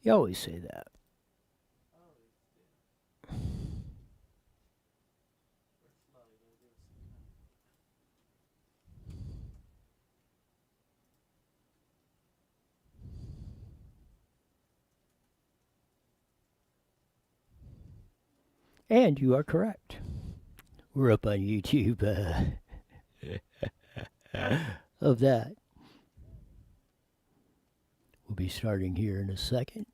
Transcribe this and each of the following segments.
You always say that. And you are correct. We're up on YouTube of that. We'll be starting here in a second.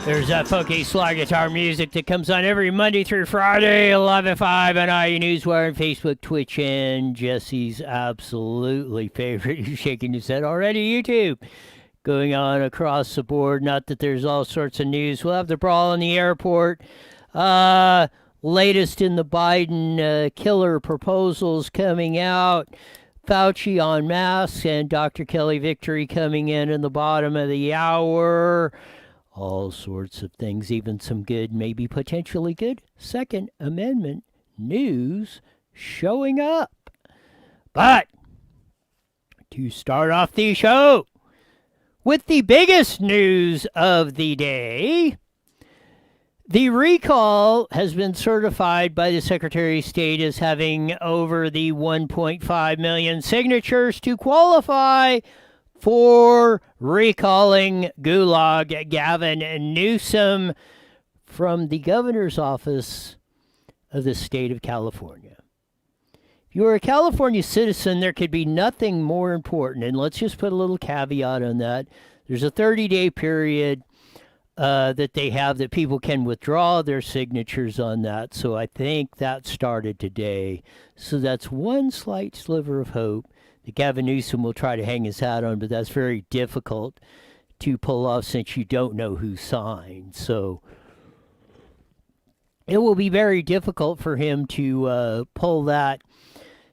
There's that funky slide guitar music that comes on every Monday through Friday, 11:05 on IU Newswire and Facebook, Twitch, and Jesse's absolutely favorite. You're shaking his head already, YouTube. Going on across the board. Not that there's all sorts of news. We'll have the brawl in the airport. Latest in the Biden killer proposals coming out. Fauci on masks and Dr. Kelly Victory coming in the bottom of the hour. All sorts of things, even some good, maybe potentially good Second Amendment news showing up. But to start off the show with the biggest news of the day, the recall has been certified by the Secretary of State as having over the 1.5 million signatures to qualify for recalling Gulag Gavin Newsom from the governor's office of the state of California. If you're a California citizen, there could be nothing more important, and let's just put a little caveat on that. There's a 30-day period that they have that people can withdraw their signatures on that, so I think that started today. So that's one slight sliver of hope that Gavin Newsom will try to hang his hat on, but that's very difficult to pull off since you don't know who signed. So it will be very difficult for him to pull that.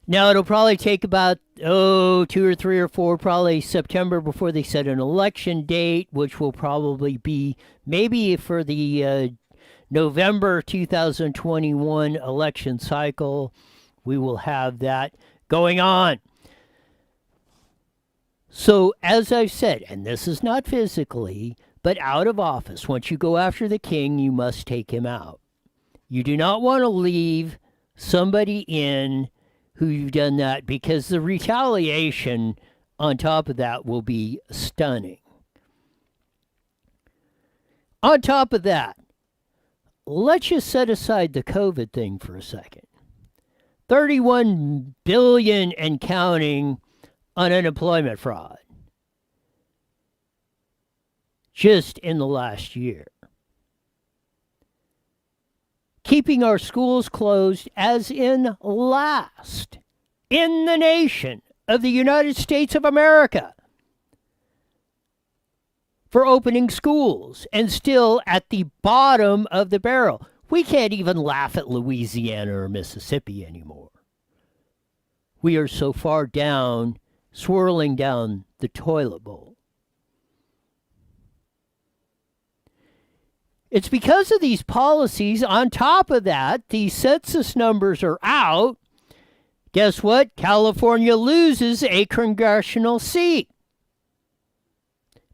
Now, it'll probably take about, 2 or 3 or 4, probably September before they set an election date, which will probably be maybe for the November 2021 election cycle. We will have that going on. So, as I've said, and this is not physically, but out of office, once you go after the king, you must take him out. You do not want to leave somebody in who you've done that, because the retaliation on top of that will be stunning. On top of that, let's just set aside the COVID thing for a second. 31 billion and counting on unemployment fraud just in the last year. Keeping our schools closed as in last in the nation of the United States of America for opening schools, and still at the bottom of the barrel. We can't even laugh at Louisiana or Mississippi anymore. We are so far down, swirling down the toilet bowl. It's because of these policies. On top of that, the census numbers are out. Guess what? California loses a congressional seat.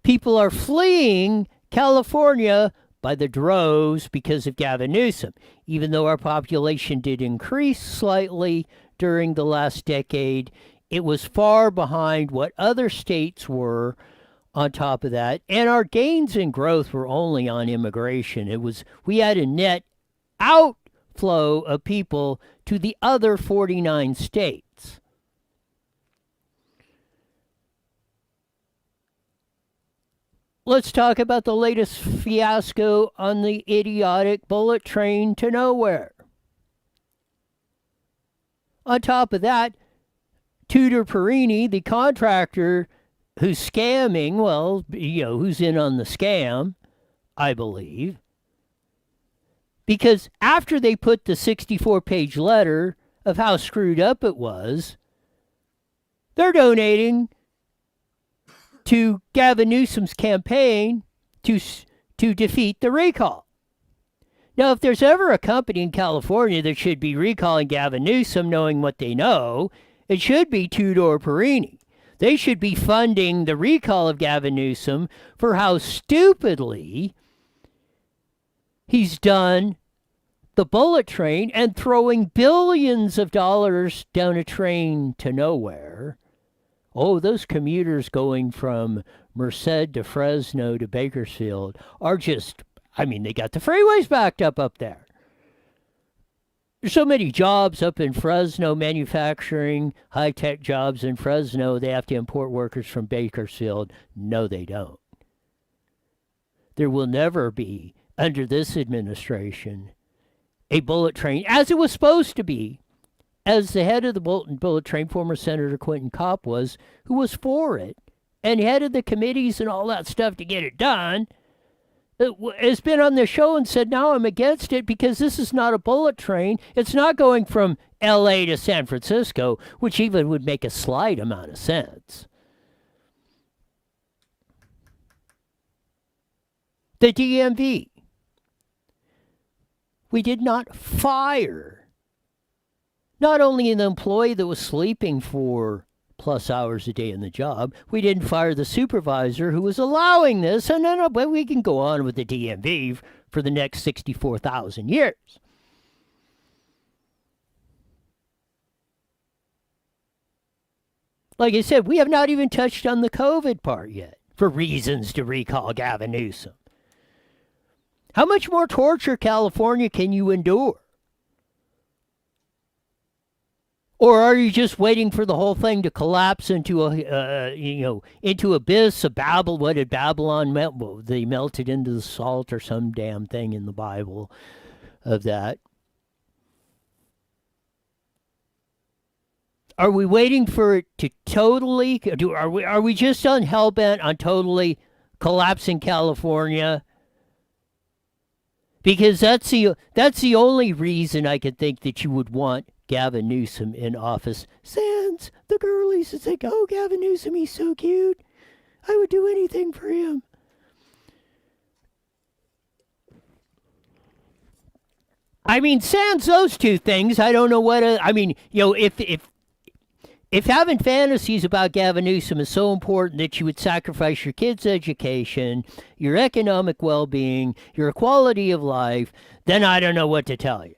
People are fleeing California by the droves because of Gavin Newsom. Even though our population did increase slightly during the last decade, it was far behind what other states were on top of that. And our gains in growth were only on immigration. We had a net outflow of people to the other 49 states. Let's talk about the latest fiasco on the idiotic bullet train to nowhere. On top of that, Tudor Perini, the contractor who's scamming, who's in on the scam, I believe. Because after they put the 64-page letter of how screwed up it was, they're donating to Gavin Newsom's campaign to defeat the recall. Now, if there's ever a company in California that should be recalling Gavin Newsom, knowing what they know, it should be Tudor Perini. They should be funding the recall of Gavin Newsom for how stupidly he's done the bullet train and throwing billions of dollars down a train to nowhere. Oh, those commuters going from Merced to Fresno to Bakersfield are just, they got the freeways backed up there. There's so many jobs up in Fresno, manufacturing, high-tech jobs in Fresno, they have to import workers from Bakersfield. No, they don't. There will never be, under this administration, a bullet train, as it was supposed to be, as the head of the bullet train, former Senator Quentin Kopp was, who was for it, and headed the committees and all that stuff to get it done, has been on the show and said, now I'm against it because this is not a bullet train. It's not going from L.A. to San Francisco, which even would make a slight amount of sense. The DMV. We did not fire not only an employee that was sleeping 4+ hours a day in the job, we didn't fire the supervisor who was allowing this, and then we can go on with the DMV for the next 64,000 years. Like I said, we have not even touched on the COVID part yet for reasons to recall Gavin Newsom. How much more torture, California, can you endure? Or are you just waiting for the whole thing to collapse into into abyss of Babel? What did Babylon melt? Well, they melted into the salt or some damn thing in the Bible of that. Are we waiting for it to totally? Are we just on hellbent on totally collapsing California? Because that's the only reason I could think that you would want Gavin Newsom in office. Sans, the girlies would think, oh, Gavin Newsom, he's so cute. I would do anything for him. Sans those two things, I don't know what. If having fantasies about Gavin Newsom is so important that you would sacrifice your kids' education, your economic well-being, your quality of life, then I don't know what to tell you.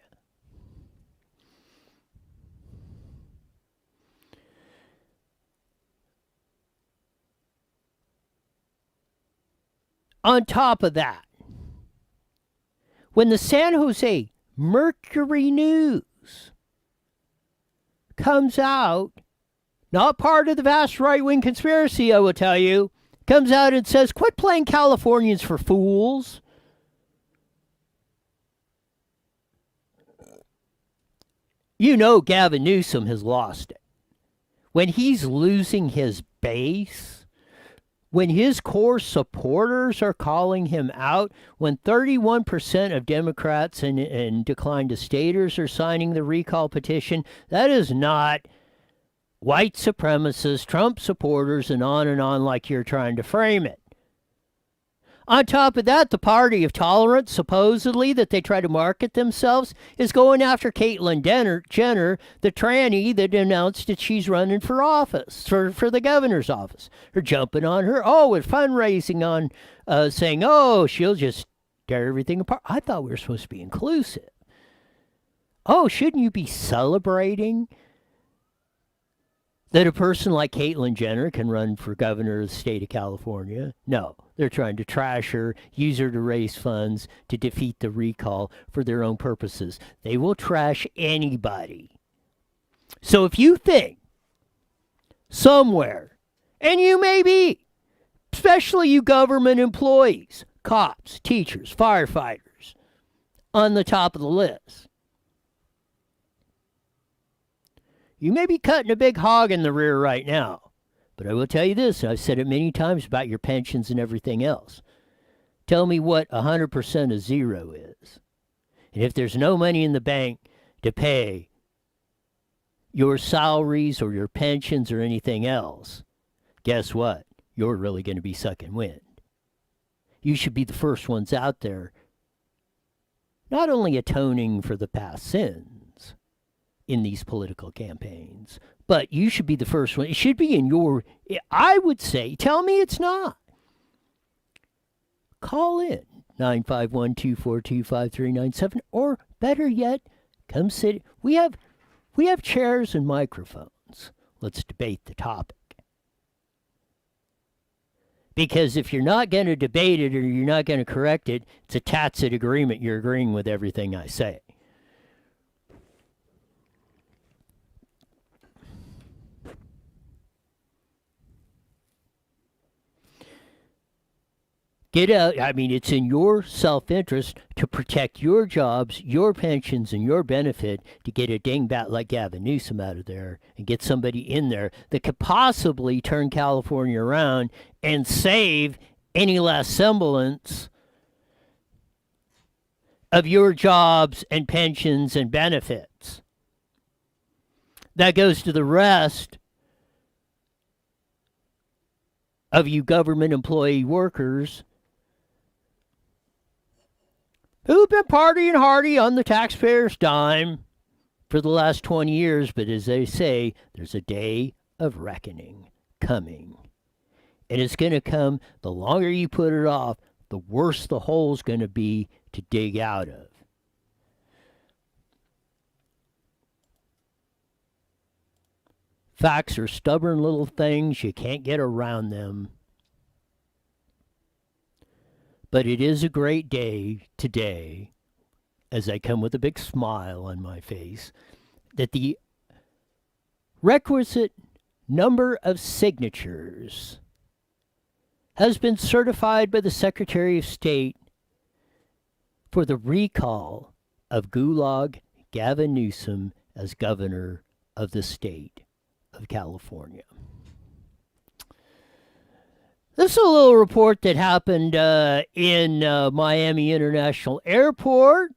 On top of that, when the San Jose Mercury News comes out, not part of the vast right-wing conspiracy, I will tell you, comes out and says, quit playing Californians for fools. You know Gavin Newsom has lost it. When he's losing his base, when his core supporters are calling him out, when 31% of Democrats and declined to staters are signing the recall petition, that is not white supremacists, Trump supporters, and on like you're trying to frame it. On top of that, the party of tolerance, supposedly, that they try to market themselves, is going after Caitlyn Jenner, the tranny that announced that she's running for office, for the governor's office. They're jumping on her. Oh, with fundraising on, saying, oh, she'll just tear everything apart. I thought we were supposed to be inclusive. Oh, shouldn't you be celebrating that a person like Caitlyn Jenner can run for governor of the state of California? No, they're trying to trash her, use her to raise funds to defeat the recall for their own purposes. They will trash anybody. So if you think somewhere, and you may be, especially you government employees, cops, teachers, firefighters, on the top of the list, you may be cutting a big hog in the rear right now. But I will tell you this, and I've said it many times about your pensions and everything else. Tell me what 100% of zero is. And if there's no money in the bank to pay your salaries or your pensions or anything else, guess what? You're really going to be sucking wind. You should be the first ones out there, not only atoning for the past sins in these political campaigns, but you should be the first one. It should be in your, I would say, tell me it's not. Call in 951-242-5397, or better yet, come sit. We have chairs and microphones. Let's debate the topic. Because if you're not going to debate it or you're not going to correct it, it's a tacit agreement. You're agreeing with everything I say. Get out. I mean, it's in your self-interest to protect your jobs, your pensions, and your benefit to get a dingbat like Gavin Newsom out of there and get somebody in there that could possibly turn California around and save any last semblance of your jobs and pensions and benefits. That goes to the rest of you government employee workers who've been partying hardy on the taxpayers' dime for the last 20 years. But as they say, there's a day of reckoning coming. And it's going to come, the longer you put it off, the worse the hole's going to be to dig out of. Facts are stubborn little things. You can't get around them. But it is a great day today, as I come with a big smile on my face, that the requisite number of signatures has been certified by the Secretary of State for the recall of Gulag Gavin Newsom as governor of the state of California. This is a little report that happened in Miami International Airport.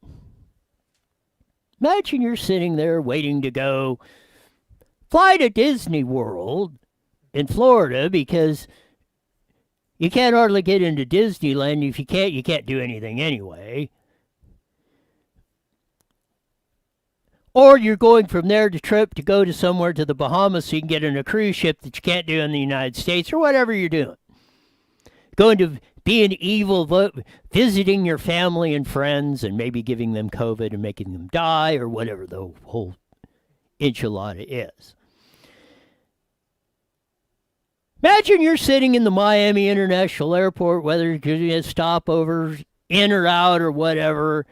Imagine you're sitting there waiting to go fly to Disney World in Florida, because you can't hardly get into Disneyland. If you can't do anything anyway. Or you're going from there to trip to go to somewhere to the Bahamas so you can get on a cruise ship that you can't do in the United States, or whatever you're doing. Going to be an evil, visiting your family and friends and maybe giving them COVID and making them die, or whatever the whole enchilada is. Imagine you're sitting in the Miami International Airport, whether you're doing a stopover, in or out or whatever,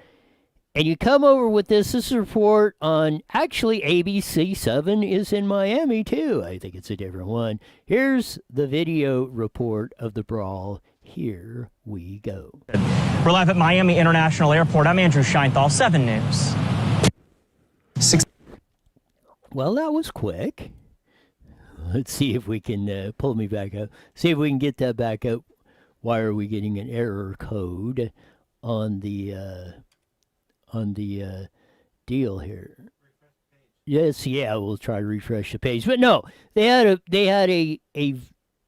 and you come over with this. This is a report on, actually, ABC7 is in Miami, too. I think it's a different one. Here's the video report of the brawl. Here we go. We're live at Miami International Airport. I'm Andrew Scheinthal, 7 News. Well, that was quick. Let's see if we can pull me back up. See if we can get that back up. Why are we getting an error code on the deal here? Yes, yeah, we'll try to refresh the page. But no, they had a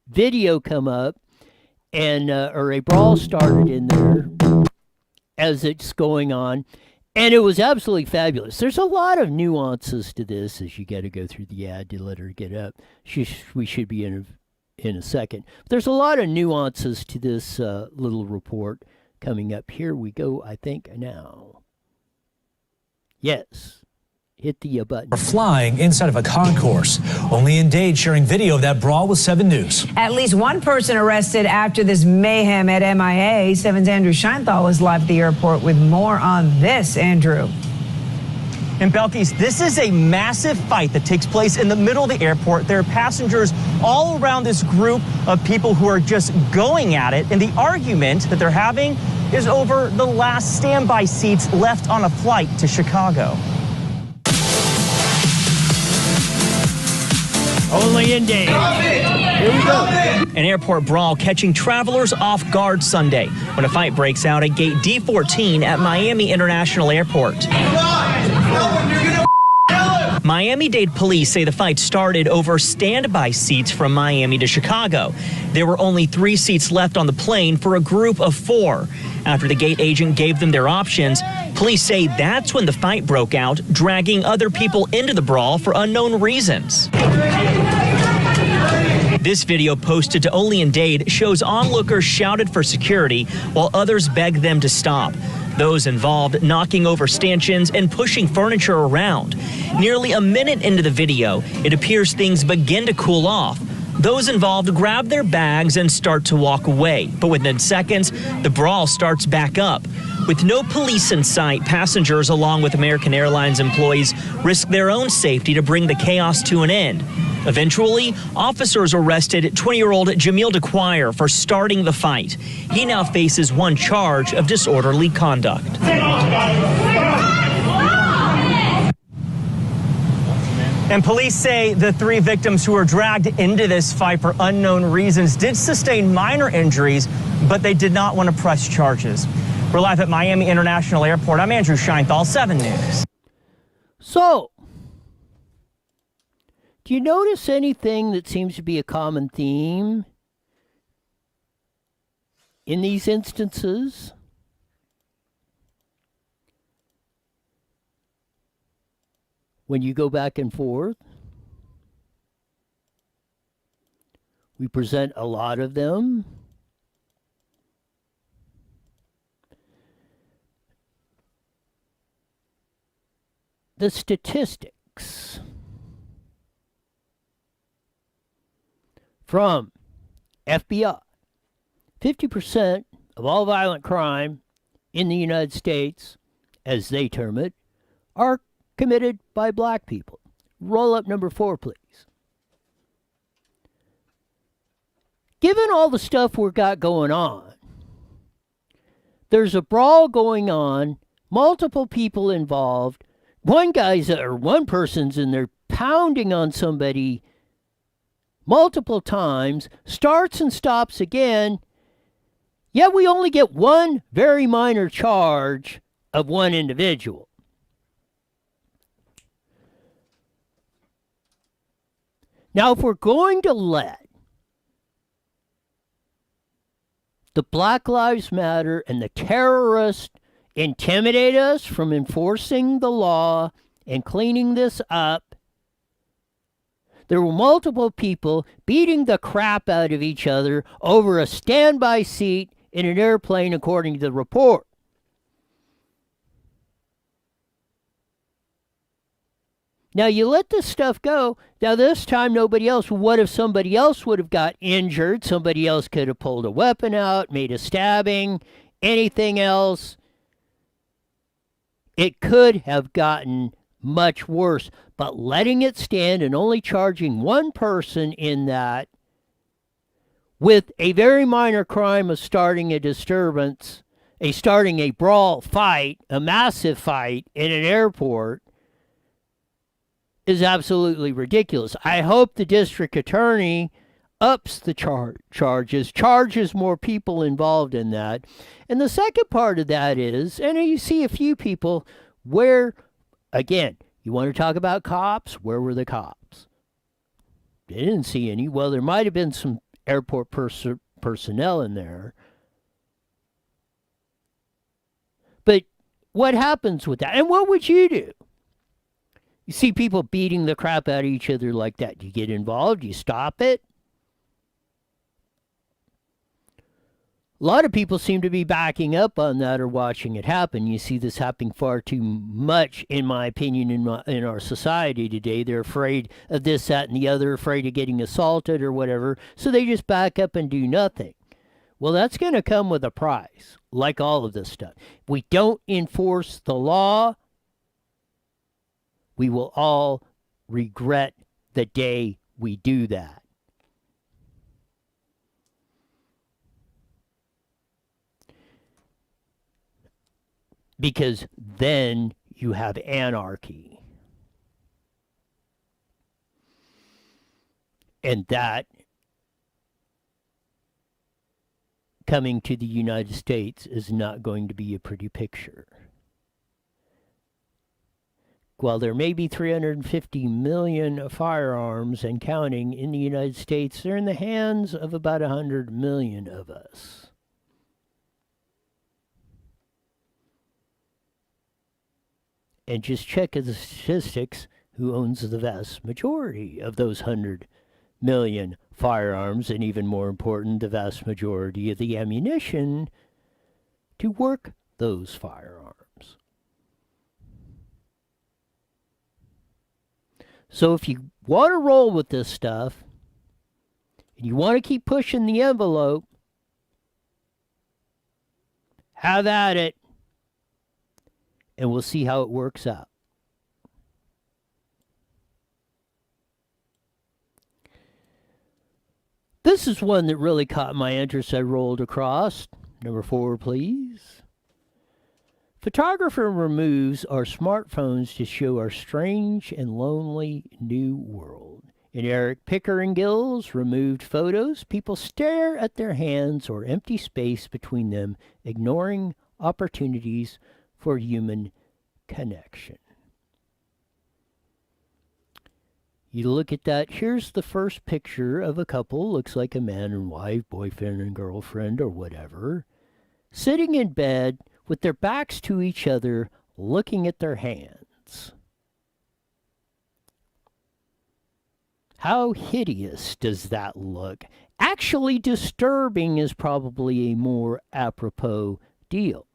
video come up, and or a brawl started in there as it's going on, and it was absolutely fabulous. There's a lot of nuances to this, as you got to go through the ad to let her get up. We should be in a second. But there's a lot of nuances to this little report coming up. Here we go, I think, now. Yes. Hit the button. Are flying inside of a concourse. Only in Dade sharing video of that brawl with 7 News. At least one person arrested after this mayhem at MIA. 7's Andrew Scheinthal is live at the airport with more on this. Andrew. And Belkis, this is a massive fight that takes place in the middle of the airport. There are passengers all around this group of people who are just going at it. And the argument that they're having is over the last standby seats left on a flight to Chicago. Only in Dade. Here we An airport brawl catching travelers off guard Sunday when a fight breaks out at gate D14 at Miami International Airport. Miami-Dade police say the fight started over standby seats from Miami to Chicago. There were only 3 seats left on the plane for a group of 4. After the gate agent gave them their options, police say that's when the fight broke out, dragging other people into the brawl for unknown reasons. This video posted to Olean-Dade shows onlookers shouted for security while others begged them to stop. Those involved knocking over stanchions and pushing furniture around. Nearly a minute into the video, it appears things begin to cool off. Those involved grab their bags and start to walk away, but within seconds, the brawl starts back up. With no police in sight, passengers along with American Airlines employees risk their own safety to bring the chaos to an end. Eventually, officers arrested 20-year-old Jamil DeQuire for starting the fight. He now faces 1 charge of disorderly conduct. And police say the 3 victims who were dragged into this fight for unknown reasons did sustain minor injuries, but they did not want to press charges. We're live at Miami International Airport. I'm Andrew Scheinthal, 7 News. So, do you notice anything that seems to be a common theme in these instances? When you go back and forth, we present a lot of them. The statistics from FBI, 50% of all violent crime in the United States, as they term it, are committed by black people. Roll up number 4, please. Given all the stuff we've got going on, there's a brawl going on, multiple people involved, one person's in there pounding on somebody multiple times, starts and stops again, yet we only get 1 very minor charge of 1 individual. Now, if we're going to let the Black Lives Matter and the terrorists intimidate us from enforcing the law and cleaning this up, there were multiple people beating the crap out of each other over a standby seat in an airplane, according to the report. Now, you let this stuff go. Now, this time, nobody else. What if somebody else would have got injured? Somebody else could have pulled a weapon out, made a stabbing, anything else. It could have gotten much worse. But letting it stand and only charging 1 person in that with a very minor crime of starting a disturbance, starting a brawl, fight, a massive fight in an airport, is absolutely ridiculous. I hope the district attorney ups the charges more people involved in that. And the second part of that is, and you see a few people where, again, you want to talk about cops? Where were the cops? They didn't see any. Well, there might have been some airport personnel in there. But what happens with that? And what would you do? You see people beating the crap out of each other like that. Do you get involved? Do you stop it? A lot of people seem to be backing up on that or watching it happen. You see this happening far too much, in my opinion, in our society today. They're afraid of this, that, and the other, afraid of getting assaulted or whatever, so they just back up and do nothing. Well, that's going to come with a price, like all of this stuff. If we don't enforce the law, we will all regret the day we do that. Because then you have anarchy. And that coming to the United States is not going to be a pretty picture. While there may be 350 million firearms and counting in the United States, they're in the hands of about 100 million of us. And just check the statistics, who owns the vast majority of those 100 million firearms, and even more important, the vast majority of the ammunition to work those firearms. So if you want to roll with this stuff, and you want to keep pushing the envelope, have at it, and we'll see how it works out. This is one that really caught my interest. I rolled across. Number 4, please. Photographer removes our smartphones to show our strange and lonely new world. In Eric Pickeringill's removed photos, people stare at their hands or empty space between them, ignoring opportunities for human connection. You look at that. Here's the first picture of a couple. Looks like a man and wife, boyfriend and girlfriend, or whatever, sitting in bed with their backs to each other, looking at their hands. How hideous does that look? Actually, disturbing is probably a more apropos deal.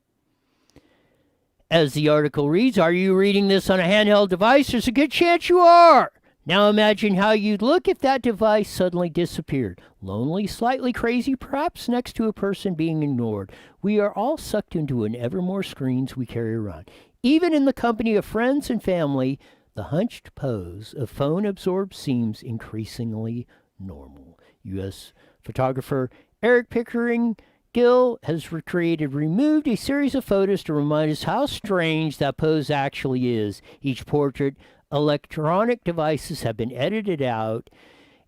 As the article reads, are you reading this on a handheld device? There's a good chance you are. Now imagine how you'd look if that device suddenly disappeared. Lonely, slightly crazy, perhaps next to a person being ignored. We are all sucked into an ever more screens we carry around. Even in the company of friends and family, the hunched pose of phone-absorbed seems increasingly normal. U.S. photographer Eric Pickeringgill has removed a series of photos to remind us how strange that pose actually is. Each portrait, electronic devices have been edited out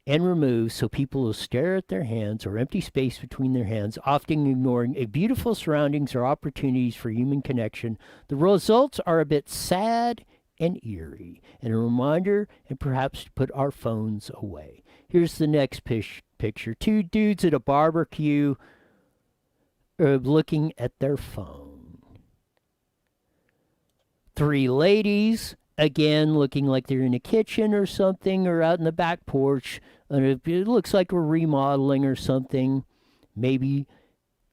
and removed so people will stare at their hands or empty space between their hands, often ignoring a beautiful surroundings or opportunities for human connection. The results are a bit sad and eerie, and a reminder and perhaps to put our phones away. Here's the next picture. 2 dudes at a barbecue looking at their phone. 3 ladies, again, looking like they're in a kitchen or something, or out in the back porch. And it looks like we're remodeling or something. Maybe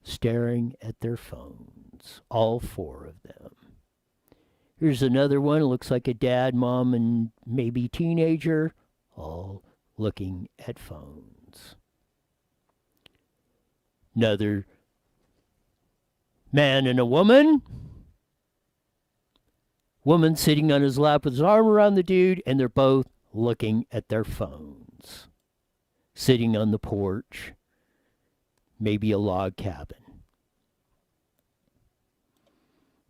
staring at their phones. All 4 of them. Here's another one. It looks like a dad, mom, and maybe teenager. All looking at phones. Another man and a woman. Woman sitting on his lap with his arm around the dude, and they're both looking at their phones. Sitting on the porch. Maybe a log cabin.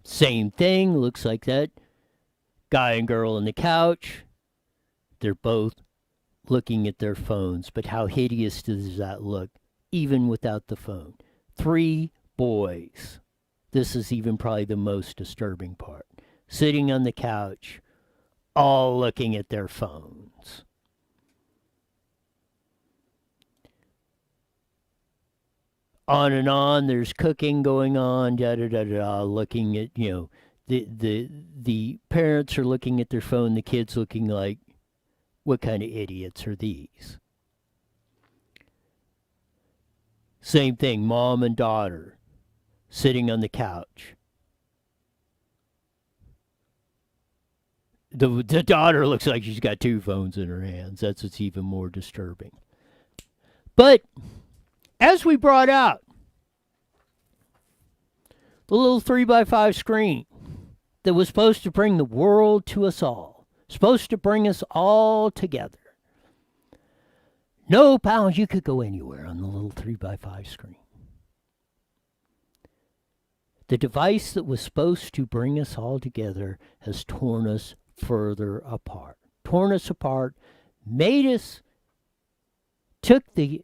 Same thing, looks like that. Guy and girl on the couch. They're both looking at their phones. But how hideous does that look, even without the phone? 3 boys. This is even probably the most disturbing part. Sitting on the couch, all looking at their phones. On and on, there's cooking going on, looking at, the parents are looking at their phone, the kids looking like, what kind of idiots are these? Same thing, mom and daughter, sitting on the couch. The daughter looks like she's got 2 phones in her hands. That's what's even more disturbing. But as we brought out, the little 3x5 screen that was supposed to bring the world to us all, supposed to bring us all together. No, pals, you could go anywhere on the little 3x5 screen. The device that was supposed to bring us all together has torn us further apart. Torn us apart, made us took and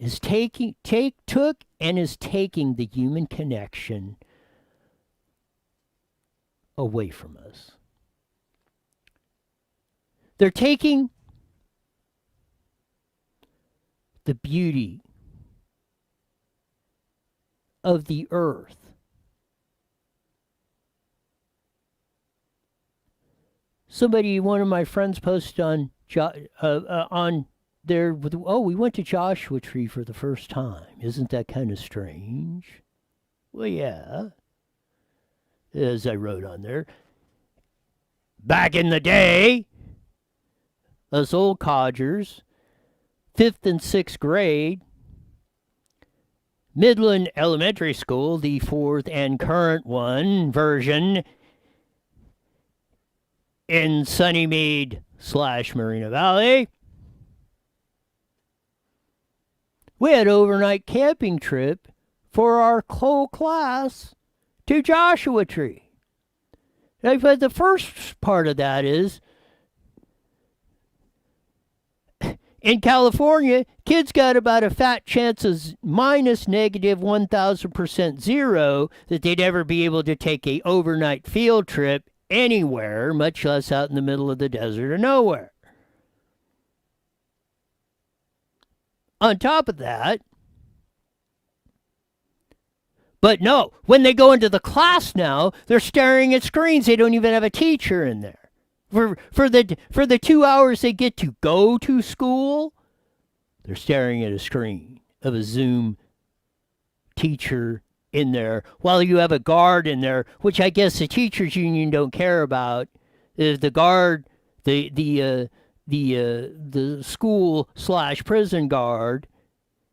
is taking the human connection away from us. They're taking the beauty of the earth. One of my friends posted on there, we went to Joshua Tree for the first time. Isn't that kind of strange? Well, yeah. As I wrote on there, back in the day, us old codgers, 5th and 6th grade, Midland Elementary School, the 4th and current one version, in Sunnymead / Marina Valley. We had an overnight camping trip for our whole class to Joshua Tree. But the first part of that is, in California, kids got about a fat chance of minus negative 1,000% zero that they'd ever be able to take a overnight field trip anywhere, much less out in the middle of the desert or nowhere. On top of that, but no, when they go into the class now, they're staring at screens. They don't even have a teacher in there. For the 2 hours they get to go to school, they're staring at a screen of a Zoom teacher in there, while you have a guard in there, which I guess the teachers union don't care about. Is the guard, the school / prison guard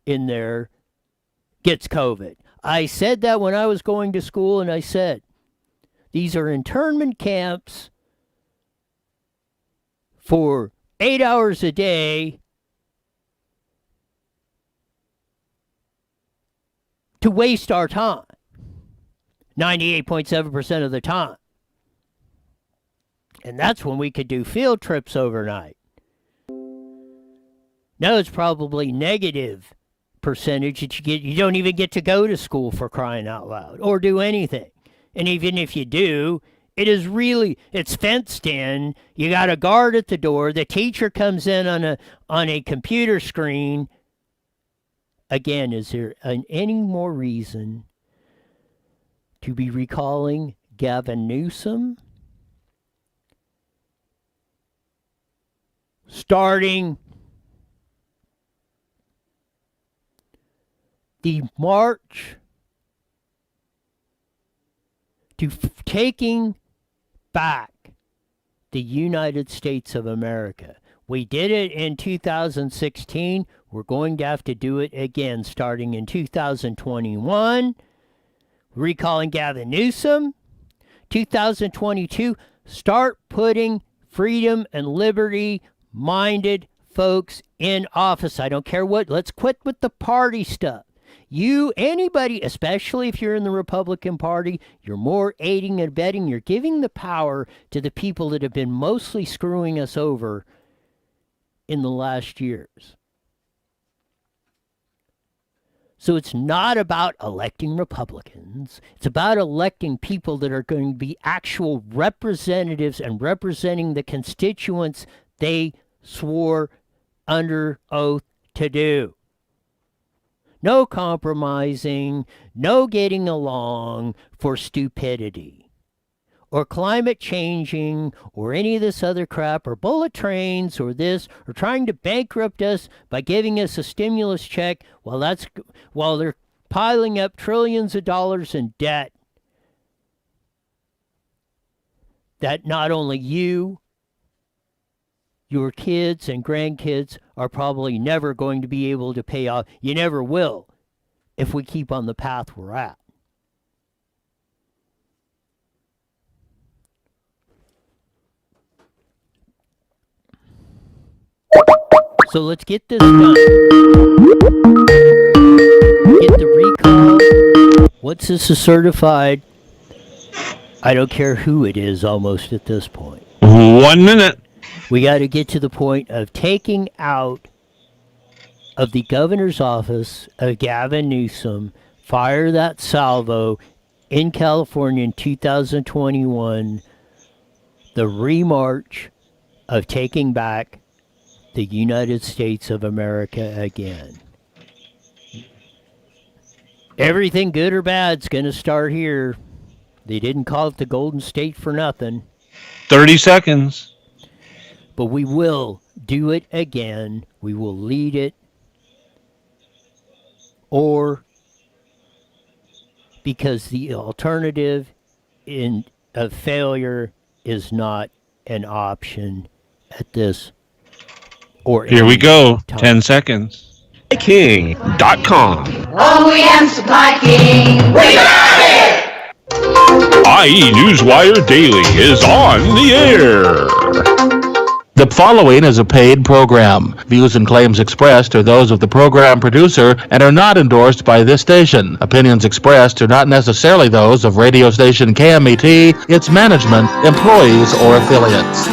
in there gets COVID. I said that when I was going to school, and I said, these are internment camps for 8 hours a day to waste our time, 98.7% of the time. And that's when we could do field trips overnight. Now it's probably negative percentage that you don't even get to go to school, for crying out loud, or do anything. And even if you do, it's fenced in. You got a guard at the door. The teacher comes in on a computer screen. Again, is there any more reason to be recalling Gavin Newsom starting the march to taking back the United States of America? We did it in 2016. We're going to have to do it again starting in 2021. Recalling Gavin Newsom. 2022, start putting freedom and liberty-minded folks in office. I don't care what. Let's quit with the party stuff. Anybody, especially if you're in the Republican Party, you're more aiding and abetting. You're giving the power to the people that have been mostly screwing us over in the last years. So it's not about electing Republicans. It's about electing people that are going to be actual representatives and representing the constituents they swore under oath to do. No compromising, no getting along for stupidity, or climate changing, or any of this other crap, or bullet trains, or this, or trying to bankrupt us by giving us a stimulus check while they're piling up trillions of dollars in debt that not only you, your kids and grandkids are probably never going to be able to pay off. You never will if we keep on the path we're at. So let's get this done. Get the recall. Once this is certified, I don't care who it is almost at this point. 1 minute. We got to get to the point of taking out of the governor's office of Gavin Newsom fire that salvo in California in 2021, the remarch of taking back the United States of America again. Everything good or bad's going to start here. They didn't call it the Golden State for nothing. 30 seconds. But we will do it again. We will lead it. Or because the alternative of failure is not an option at this or Here we go. time. 10 seconds. King.com. OEM Supply King. We got it! IE Newswire Daily is on the air. The following is a paid program. Views and claims expressed are those of the program producer and are not endorsed by this station. Opinions expressed are not necessarily those of radio station KMET, its management, employees, or affiliates.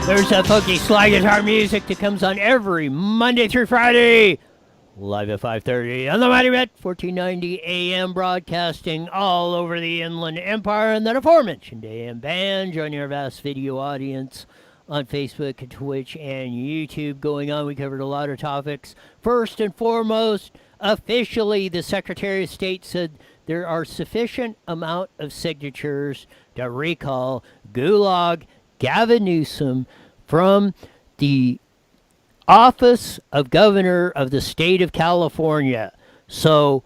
There's that funky slide guitar music that comes on every Monday through Friday, live at 5:30 on the Mighty Met 1490 AM, broadcasting all over the Inland Empire, and that aforementioned AM band. Joining our vast video audience on Facebook, Twitch, and YouTube. Going on, we covered a lot of topics. First and foremost, officially, the Secretary of State said there are sufficient amount of signatures to recall Gulag Gavin Newsom from the office of governor of the state of California. So,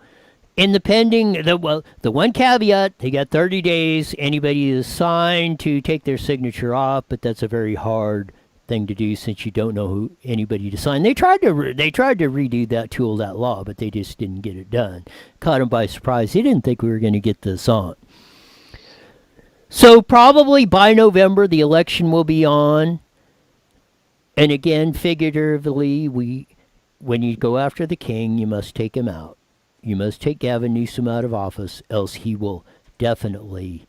in the pending, the one caveat, they got 30 days. Anybody is assigned to take their signature off, but that's a very hard thing to do since you don't know who anybody to sign. They tried to redo that tool, that law, but they just didn't get it done. Caught them by surprise. They didn't think we were going to get this on. So probably by November, the election will be on. And again, figuratively, when you go after the king, you must take him out. You must take Gavin Newsom out of office, else he will definitely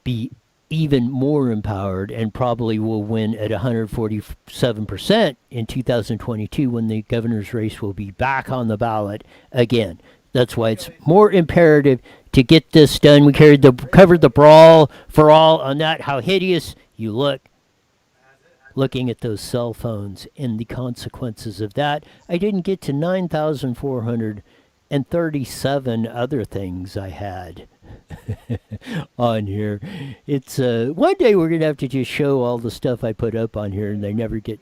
be even more empowered and probably will win at 147% in 2022 when the governor's race will be back on the ballot again. That's why it's more imperative to get this done. We covered the brawl for all on that, how hideous you look looking at those cell phones and the consequences of that. I didn't get to 9,437 other things I had on here. It's one day we're gonna have to just show all the stuff I put up on here, and I never get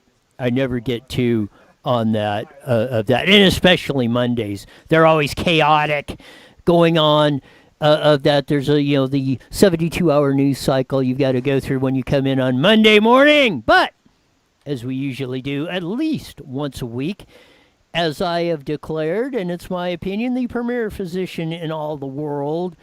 to on that of that, and especially Mondays. They're always chaotic going on. Of that, there's the 72-hour news cycle you've got to go through when you come in on Monday morning. But as we usually do, at least once a week, as I have declared, and it's my opinion, the premier physician in all the world.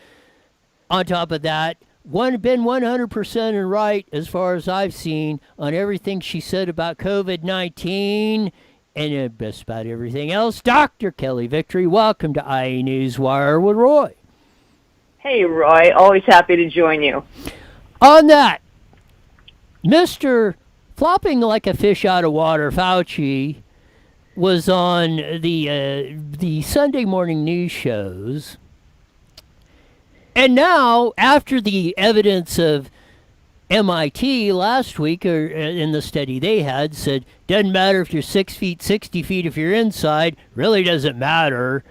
On top of that, been 100% right as far as I've seen on everything she said about COVID-19 and just about everything else. Dr. Kelly Victory, welcome to IE Newswire with Roy. Hey, Roy. Always happy to join you. On that, Mr. Flopping like a fish out of water, Fauci, was on the Sunday morning news shows. And now, after the evidence of MIT last week, or in the study they had, said, doesn't matter if you're 6 feet, 60 feet, if you're inside, really doesn't matter.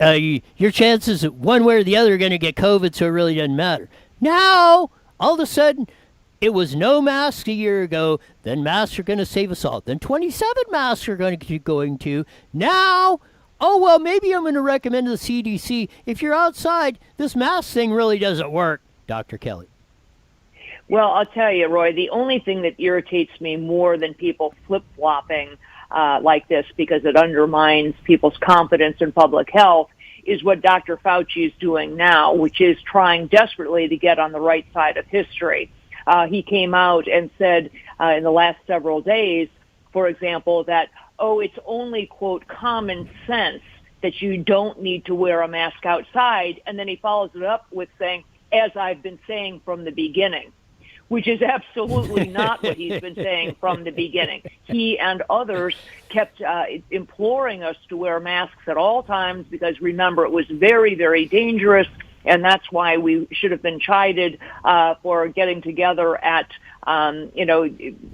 Your chances one way or the other are going to get COVID, so it really doesn't matter. Now, all of a sudden, it was no masks a year ago, then masks are going to save us all. Then 27 masks are going to keep going to. Now, oh, well, maybe I'm going to recommend to the CDC, if you're outside, this mask thing really doesn't work, Dr. Kelly. Well, I'll tell you, Roy, the only thing that irritates me more than people flip-flopping like this, because it undermines people's confidence in public health, is what Dr. Fauci is doing now, which is trying desperately to get on the right side of history. He came out and said in the last several days, for example, that, it's only, quote, common sense that you don't need to wear a mask outside. And then he follows it up with saying, as I've been saying from the beginning, which is absolutely not what he's been saying from the beginning. He and others kept imploring us to wear masks at all times because, remember, it was very, very dangerous, and that's why we should have been chided for getting together at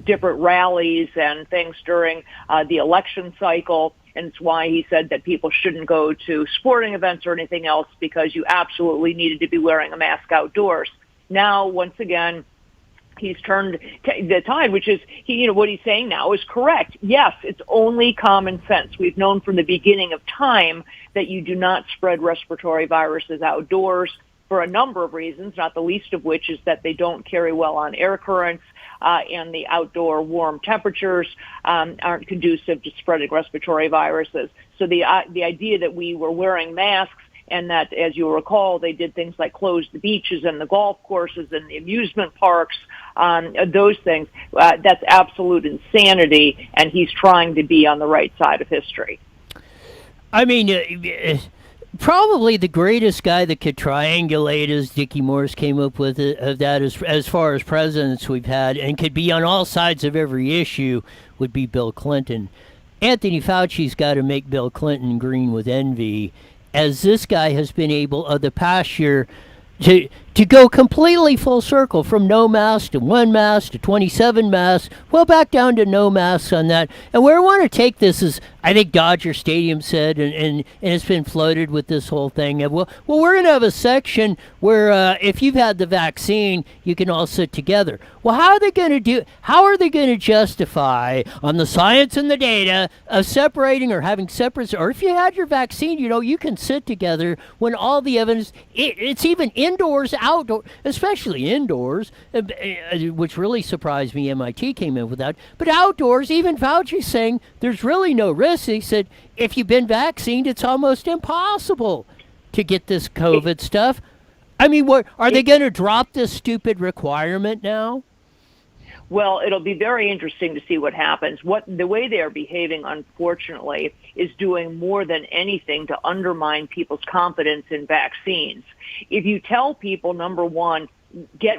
different rallies and things during the election cycle. And it's why he said that people shouldn't go to sporting events or anything else because you absolutely needed to be wearing a mask outdoors. Now, once again, he's turned the tide, which is, what he's saying now is correct. Yes, it's only common sense. We've known from the beginning of time that you do not spread respiratory viruses outdoors for a number of reasons, not the least of which is that they don't carry well on air currents, and the outdoor warm temperatures aren't conducive to spreading respiratory viruses. So the idea that we were wearing masks and that, as you recall, they did things like close the beaches and the golf courses and the amusement parks, those things, that's absolute insanity, and he's trying to be on the right side of history. I mean, probably the greatest guy that could triangulate, as Dickie Morris came up with it, of that as far as presidents we've had and could be on all sides of every issue would be Bill Clinton. Anthony Fauci's got to make Bill Clinton green with envy, as this guy has been able of the past year to go completely full circle from no mask to 1 mask to 27 masks, well, back down to no masks on that. And where I want to take this is, I think Dodger Stadium said, and it's been floated with this whole thing. Well, we're going to have a section where if you've had the vaccine, you can all sit together. Well, how are they going to justify on the science and the data of separating or having separate, or if you had your vaccine, you can sit together when all the evidence, it's even indoors, outdoor, especially indoors, which really surprised me. MIT came in with that. But outdoors, even Fauci's saying there's really no risk. He said if you've been vaccinated, it's almost impossible to get this COVID stuff. I mean, what are they going to drop this stupid requirement now? Well, it'll be very interesting to see what happens. The way they are behaving, unfortunately, is doing more than anything to undermine people's confidence in vaccines. If you tell people, number one,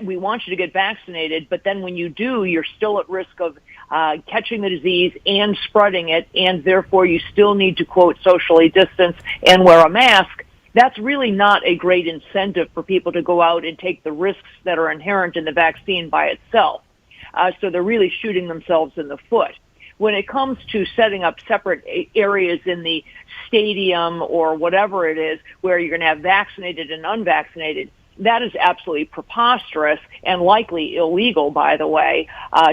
we want you to get vaccinated, but then when you do, you're still at risk of catching the disease and spreading it, and therefore you still need to, quote, socially distance and wear a mask. That's really not a great incentive for people to go out and take the risks that are inherent in the vaccine by itself. So they're really shooting themselves in the foot. When it comes to setting up separate areas in the stadium or whatever it is where you're going to have vaccinated and unvaccinated, that is absolutely preposterous and likely illegal, by the way,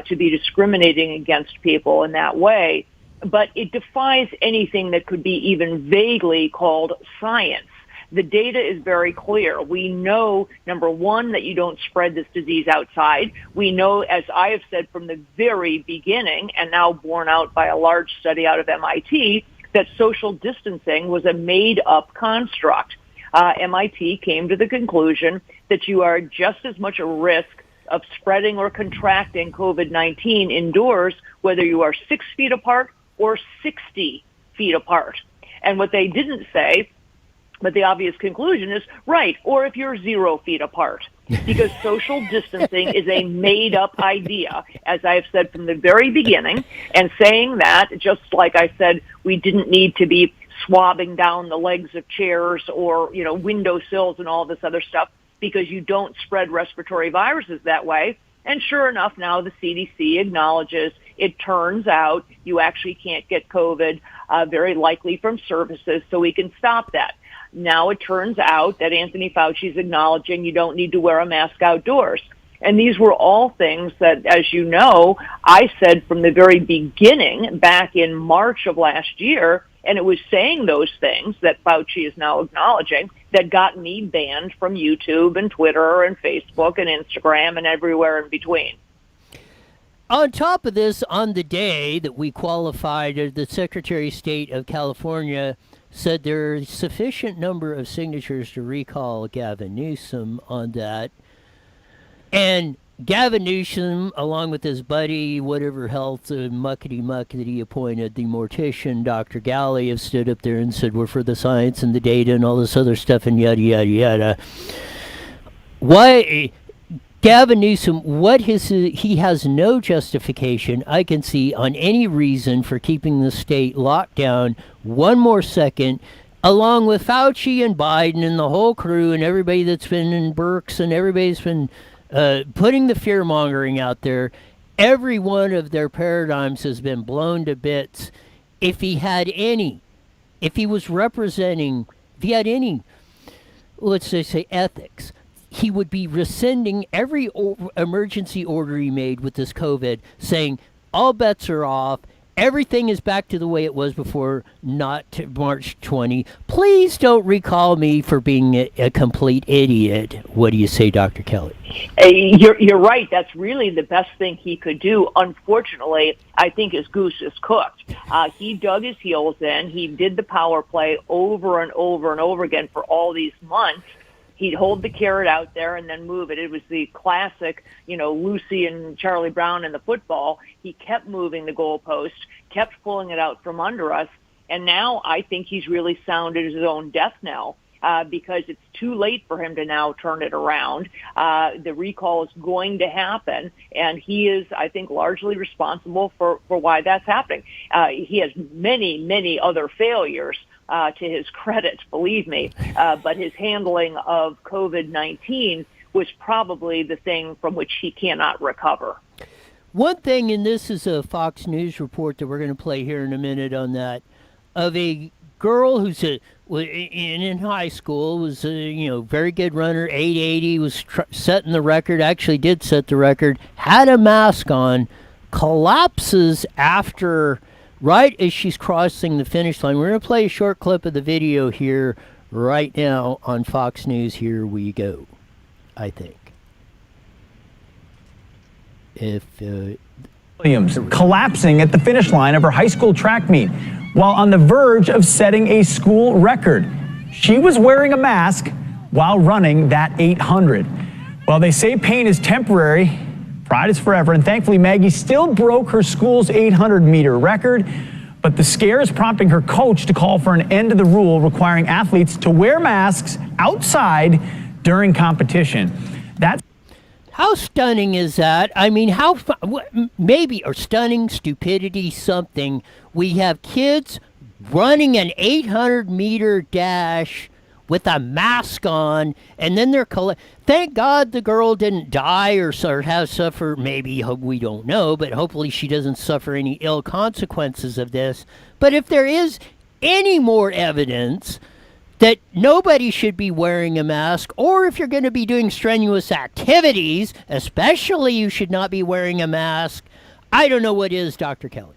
to be discriminating against people in that way. But it defies anything that could be even vaguely called science. The data is very clear. We know, number one, that you don't spread this disease outside. We know, as I have said from the very beginning, and now borne out by a large study out of MIT, that social distancing was a made-up construct. MIT came to the conclusion that you are just as much at risk of spreading or contracting COVID-19 indoors, whether you are 6 feet apart or 60 feet apart. And what they didn't say, but the obvious conclusion is, right, or if you're 0 feet apart, because social distancing is a made-up idea, as I have said from the very beginning, and saying that, just like I said, we didn't need to be swabbing down the legs of chairs or, windowsills and all this other stuff, because you don't spread respiratory viruses that way. And sure enough, now the CDC acknowledges it turns out you actually can't get COVID, very likely from surfaces, so we can stop that. Now it turns out that Anthony Fauci is acknowledging you don't need to wear a mask outdoors. And these were all things that, as you know, I said from the very beginning back in March of last year, and it was saying those things that Fauci is now acknowledging that got me banned from YouTube and Twitter and Facebook and Instagram and everywhere in between. On top of this, on the day that we qualified, the Secretary of State of California said there are sufficient number of signatures to recall Gavin Newsom on that. And Gavin Newsom, along with his buddy, whatever health muckety-muck that he appointed, the mortician, Dr. Galley, have stood up there and said, we're for the science and the data and all this other stuff and yada, yada, yada. Why... Gavin Newsom, he has no justification I can see on any reason for keeping the state locked down one more second, along with Fauci and Biden and the whole crew and everybody that's been in Burks and everybody's been putting the fear-mongering out there. Every one of their paradigms has been blown to bits. If he had any, if he had any, let's just say ethics, he would be rescinding every emergency order he made with this COVID, saying all bets are off, everything is back to the way it was before, not to March 20. Please don't recall me for being a complete idiot. What do you say, Dr. Kelly? You're right. That's really the best thing he could do. Unfortunately, I think his goose is cooked. He dug his heels in. He did the power play over and over and over again for all these months. He'd hold the carrot out there and then move it. It was the classic, Lucy and Charlie Brown in the football. He kept moving the goalpost, kept pulling it out from under us. And now I think he's really sounded his own death knell because it's too late for him to now turn it around. The recall is going to happen, and he is, I think, largely responsible for why that's happening. He has many, many other failures. To his credit, believe me, but his handling of COVID-19 was probably the thing from which he cannot recover. One thing, and this is a Fox News report that we're going to play here in a minute on that, of a girl who's in high school, was a very good runner, 880, was setting the record, actually did set the record, had a mask on, collapses after... right as she's crossing the finish line. We're going to play a short clip of the video here right now on Fox News. Here we go, I think. Williams collapsing at the finish line of her high school track meet while on the verge of setting a school record. She was wearing a mask while running that 800. Well, they say pain is temporary. Pride is forever, and thankfully Maggie still broke her school's 800-meter record, but the scare is prompting her coach to call for an end to the rule requiring athletes to wear masks outside during competition. How stunning is that? I mean, or stunning, stupidity, something. We have kids running an 800-meter dash with a mask on, and then they're thank God the girl didn't die or have suffered, maybe, we don't know, but hopefully she doesn't suffer any ill consequences of this. But if there is any more evidence that nobody should be wearing a mask, or if you're going to be doing strenuous activities, especially you should not be wearing a mask, I don't know what is, Dr. Kelly.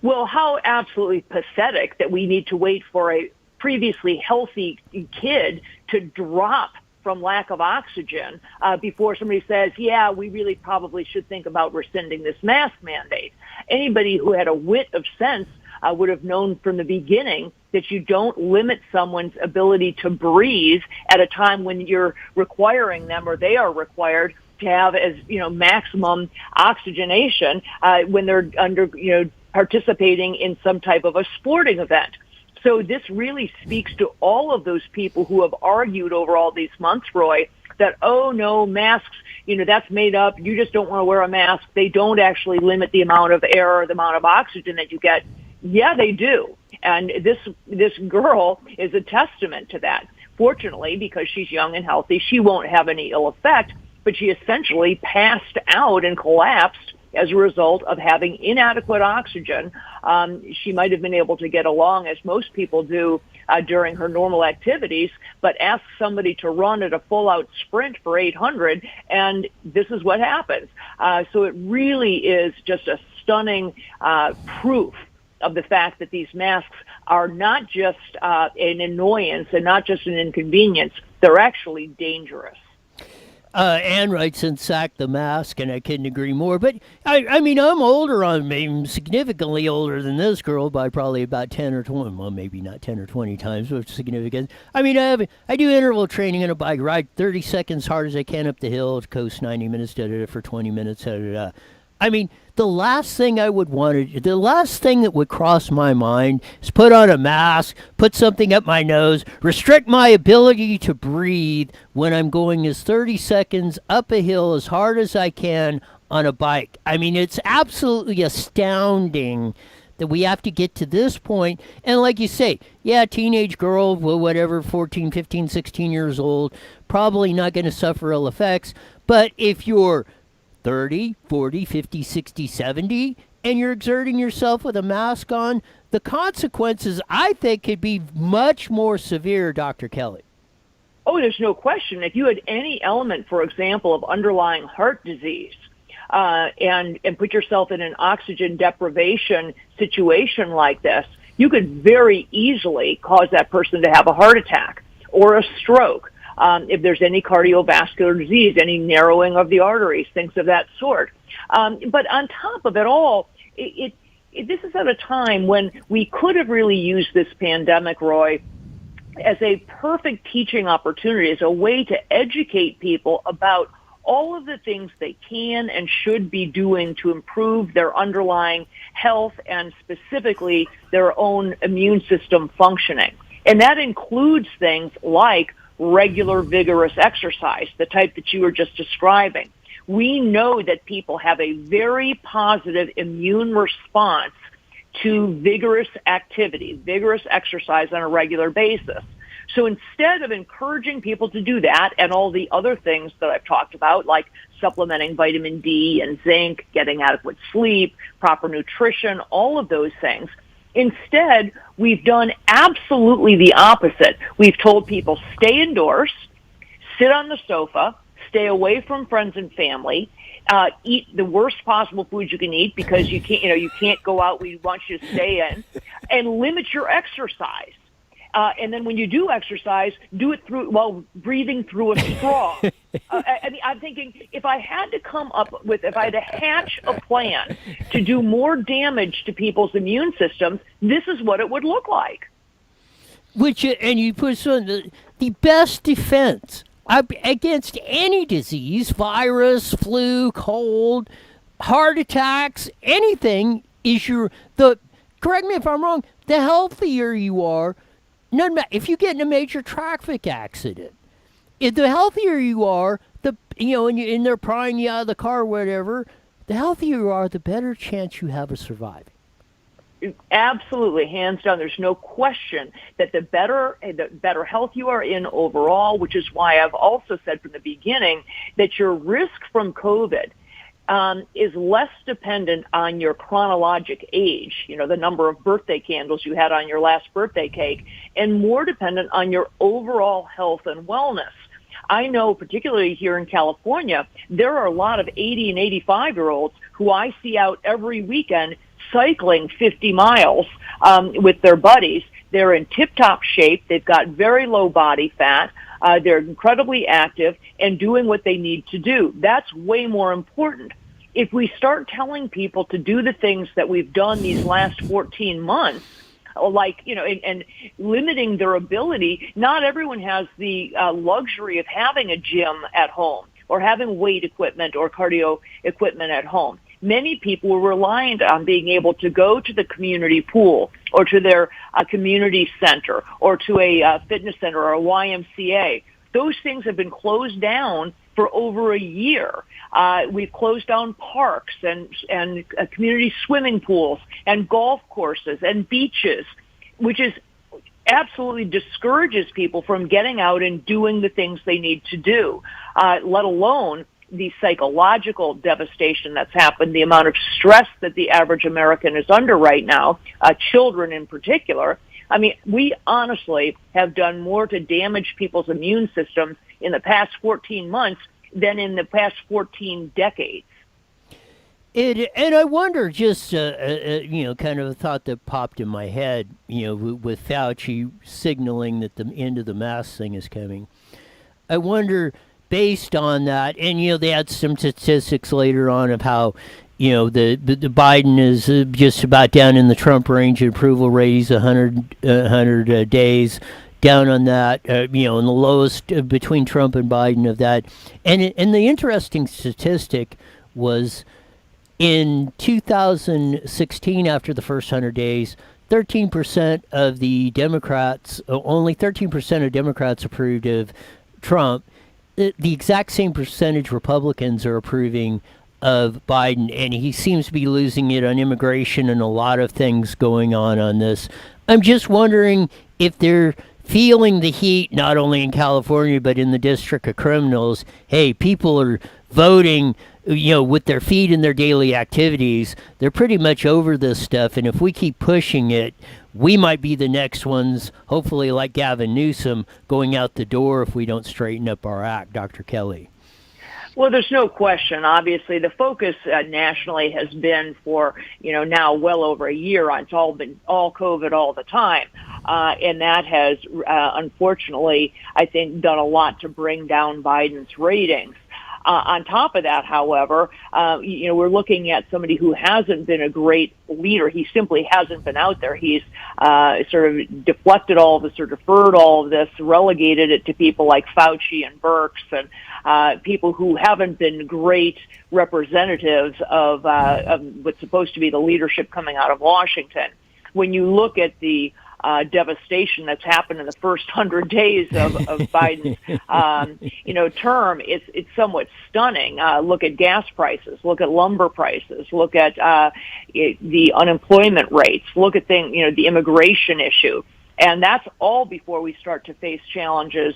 Well, how absolutely pathetic that we need to wait for a previously healthy kid to drop from lack of oxygen before somebody says, yeah, we really probably should think about rescinding this mask mandate. Anybody who had a whit of sense would have known from the beginning that you don't limit someone's ability to breathe at a time when you're requiring them, or they are required to have as maximum oxygenation when they're participating in some type of a sporting event. So this really speaks to all of those people who have argued over all these months, Roy, that, oh, no, masks, that's made up. You just don't want to wear a mask. They don't actually limit the amount of air or the amount of oxygen that you get. Yeah, they do. And this girl is a testament to that. Fortunately, because she's young and healthy, she won't have any ill effect, but she essentially passed out and collapsed as a result of having inadequate oxygen. She might have been able to get along, as most people do, during her normal activities, but ask somebody to run at a full-out sprint for 800, and this is what happens. So it really is just a stunning proof of the fact that these masks are not just an annoyance and not just an inconvenience. They're actually dangerous. Ann writes in Sack the Mask, and I couldn't agree more. But I mean, I'm older. I'm significantly older than this girl by probably about 10 or 20. Well, maybe not 10 or 20 times, but significant. I mean, I do interval training on a bike, ride 30 seconds hard as I can up the hill, coast 90 minutes, for 20 minutes. I mean, the last thing that would cross my mind is put on a mask, put something up my nose, restrict my ability to breathe when I'm going as 30 seconds up a hill as hard as I can on a bike. I mean, it's absolutely astounding that we have to get to this point. And like you say, yeah, teenage girl, well, whatever, 14, 15, 16 years old, probably not going to suffer ill effects. But if you're 30, 40, 50, 60, 70, and you're exerting yourself with a mask on, the consequences, I think, could be much more severe, Dr. Kelly. Oh, there's no question. If you had any element, for example, of underlying heart disease, and put yourself in an oxygen deprivation situation like this, you could very easily cause that person to have a heart attack or a stroke. If there's any cardiovascular disease, any narrowing of the arteries, things of that sort. But on top of it all, this is at a time when we could have really used this pandemic, Roy, as a perfect teaching opportunity, as a way to educate people about all of the things they can and should be doing to improve their underlying health and specifically their own immune system functioning. And that includes things like regular vigorous exercise, the type that you were just describing. We know that people have a very positive immune response to vigorous activity, vigorous exercise on a regular basis. So instead of encouraging people to do that and all the other things that I've talked about, like supplementing vitamin D and zinc, getting adequate sleep, proper nutrition, all of those things, instead, we've done absolutely the opposite. We've told people stay indoors, sit on the sofa, stay away from friends and family, eat the worst possible food you can eat because you can't go out. We want you to stay in, and limit your exercise. And then when you do exercise, do it while breathing through a straw. I mean, I'm thinking if I had to hatch a plan to do more damage to people's immune systems, this is what it would look like. And you put on the best defense against any disease, virus, flu, cold, heart attacks, anything is correct me if I'm wrong, the healthier you are. If you get in a major traffic accident, the healthier you are, and they're prying you out of the car or whatever, the healthier you are, the better chance you have of surviving. Absolutely, hands down. There's no question that the better health you are in overall, which is why I've also said from the beginning that your risk from COVID is less dependent on your chronologic age, the number of birthday candles you had on your last birthday cake, and more dependent on your overall health and wellness. I know, particularly here in California, there are a lot of 80 and 85-year-olds who I see out every weekend cycling 50 miles with their buddies. They're in tip-top shape. They've got very low body fat. They're incredibly active and doing what they need to do. That's way more important. If we start telling people to do the things that we've done these last 14 months, like, and limiting their ability, not everyone has the luxury of having a gym at home or having weight equipment or cardio equipment at home. Many people are reliant on being able to go to the community pool or to their community center or to a fitness center or a YMCA. Those things have been closed down for over a year. We've closed down parks and community swimming pools and golf courses and beaches, which is absolutely discourages people from getting out and doing the things they need to do, let alone the psychological devastation that's happened, the amount of stress that the average American is under right now, children in particular. I mean, we honestly have done more to damage people's immune systems in the past 14 months than in the past 14 decades. And I wonder, just kind of a thought that popped in my head, with Fauci signaling that the end of the mask thing is coming. I wonder, based on that, and they had some statistics later on of how the Biden is just about down in the Trump range in approval ratings, 100 days down on that, in the lowest between Trump and Biden of that. And the interesting statistic was in 2016, after the first 100 days, 13% of the Democrats, only 13% of Democrats approved of Trump. The exact same percentage Republicans are approving of Biden, and he seems to be losing it on immigration and a lot of things going on this. I'm just wondering if they're feeling the heat, not only in California, but in the District of Criminals. Hey, people are voting, with their feet in their daily activities. They're pretty much over this stuff, and if we keep pushing it, we might be the next ones, hopefully like Gavin Newsom, going out the door if we don't straighten up our act. Dr. Kelly. Well, there's no question. Obviously, the focus nationally has been for, now well over a year on it's all COVID all the time. And that has, unfortunately, I think, done a lot to bring down Biden's ratings. On top of that, however, we're looking at somebody who hasn't been a great leader. He simply hasn't been out there. He's sort of deflected all of this or deferred all of this, relegated it to people like Fauci and Birx and people who haven't been great representatives of what's supposed to be the leadership coming out of Washington. When you look at the devastation that's happened in the first 100 days of Biden's, term, it's somewhat stunning. Look at gas prices, look at lumber prices, look at the unemployment rates, look at the immigration issue. And that's all before we start to face challenges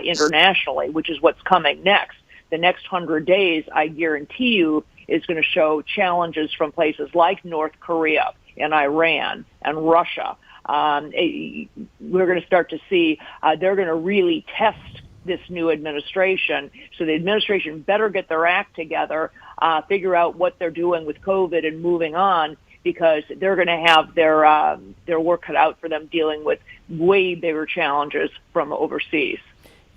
internationally, which is what's coming next. The next 100 days, I guarantee you, is going to show challenges from places like North Korea and Iran and Russia. We're going to start to see they're going to really test this new administration. So the administration better get their act together, figure out what they're doing with COVID and moving on, because they're going to have their work cut out for them dealing with way bigger challenges from overseas.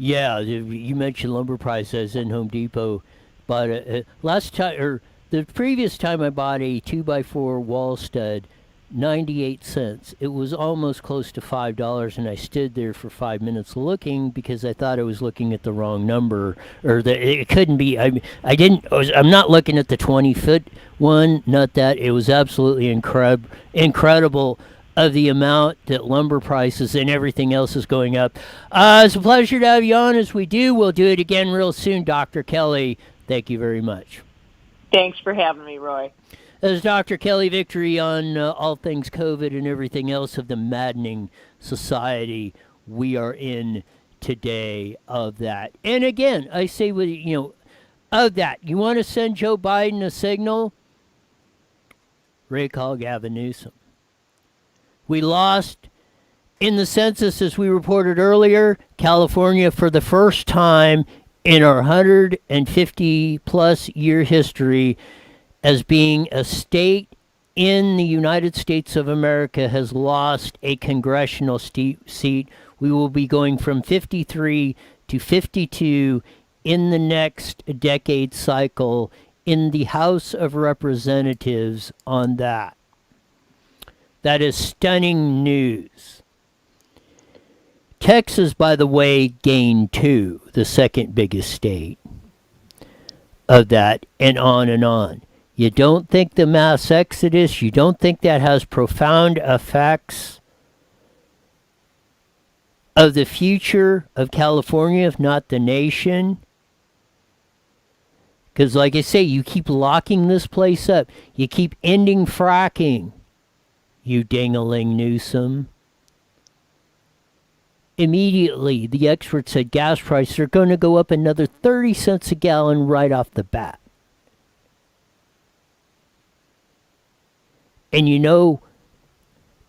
Yeah, you mentioned lumber prices in Home Depot, but last time or the previous time I bought a 2x4 wall stud, 98 cents. It was almost close to $5, and I stood there for 5 minutes looking because I thought I was looking at the wrong number, or that it couldn't be. I'm not looking at the 20-foot one. Not that. It was absolutely incredible of the amount that lumber prices and everything else is going up. It's a pleasure to have you on. As we do, we'll do it again real soon, Dr. Kelly. Thank you very much. Thanks for having me, Roy. As Dr. Kelly Victory on all things COVID and everything else of the maddening society we are in today of that. And again, I say, of that, you want to send Joe Biden a signal? Recall Gavin Newsom. We lost in the census, as we reported earlier, California for the first time in our 150-plus year history as being a state in the United States of America has lost a congressional seat. We will be going from 53 to 52 in the next decade cycle in the House of Representatives on that. That is stunning news. Texas, by the way, gained 2, the second biggest state of that, and on and on. You don't think the mass exodus, you don't think that has profound effects of the future of California, if not the nation? Because like I say, you keep locking this place up. You keep ending fracking, you ding-a-ling Newsom. Immediately, the experts said gas prices are going to go up another 30 cents a gallon right off the bat. And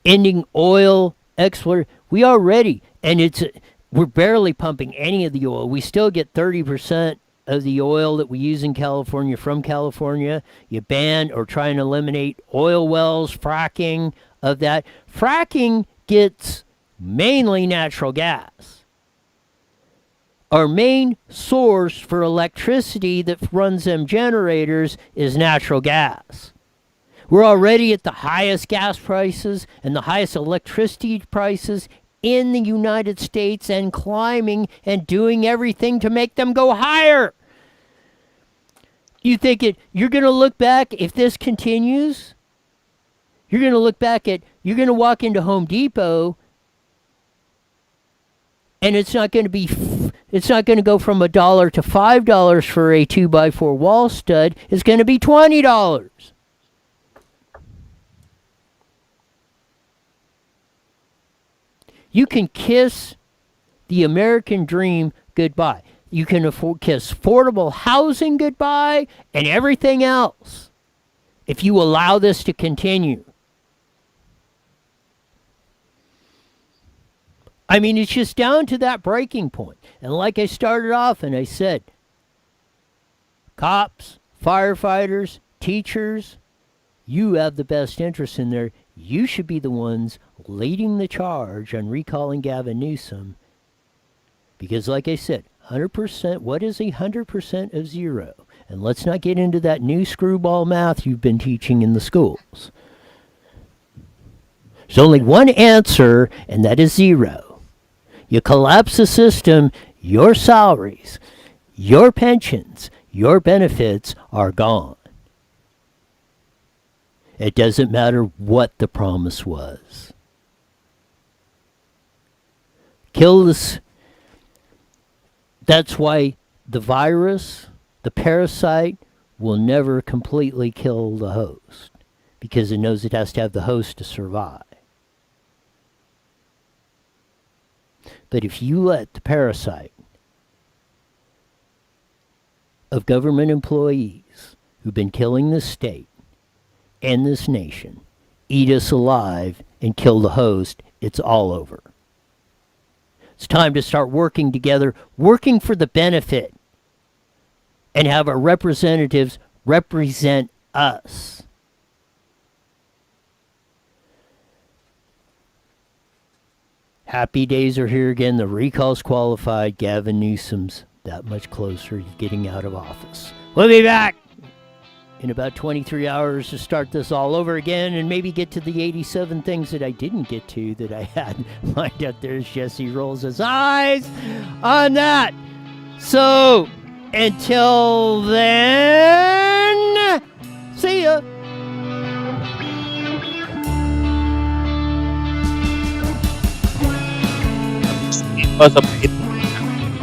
ending oil export, we already, and we're barely pumping any of the oil. We still get 30% of the oil that we use in California from California. You ban or try and eliminate oil wells, fracking of that. Fracking gets mainly natural gas. Our main source for electricity that runs them generators is natural gas. We're already at the highest gas prices and the highest electricity prices in the United States and climbing and doing everything to make them go higher. You're going to look back, if this continues, you're going to walk into Home Depot and it's not going to go from $1 to $5 for a 2x4 wall stud. It's going to be $20. You can kiss the American dream goodbye. You can kiss affordable housing goodbye and everything else if you allow this to continue. I mean, it's just down to that breaking point. And like I started off and I said, cops, firefighters, teachers, you have the best interest in there. You should be the ones leading the charge on recalling Gavin Newsom. Because like I said, 100%, what is 100% of zero? And let's not get into that new screwball math you've been teaching in the schools. There's only one answer, and that is zero. You collapse the system, your salaries, your pensions, your benefits are gone. It doesn't matter what the promise was. Kill this. That's why the virus, the parasite, will never completely kill the host, because it knows it has to have the host to survive. But if you let the parasite of government employees who've been killing this state and this nation eat us alive and kill the host, it's all over. It's time to start working together, working for the benefit, and have our representatives represent us. Happy days are here again. The recall's qualified. Gavin Newsom's that much closer to getting out of office. We'll be back in about 23 hours to start this all over again and maybe get to the 87 things that I didn't get to that I had lined up. There's Jesse rolls his eyes on that. So, until then, see ya. Was a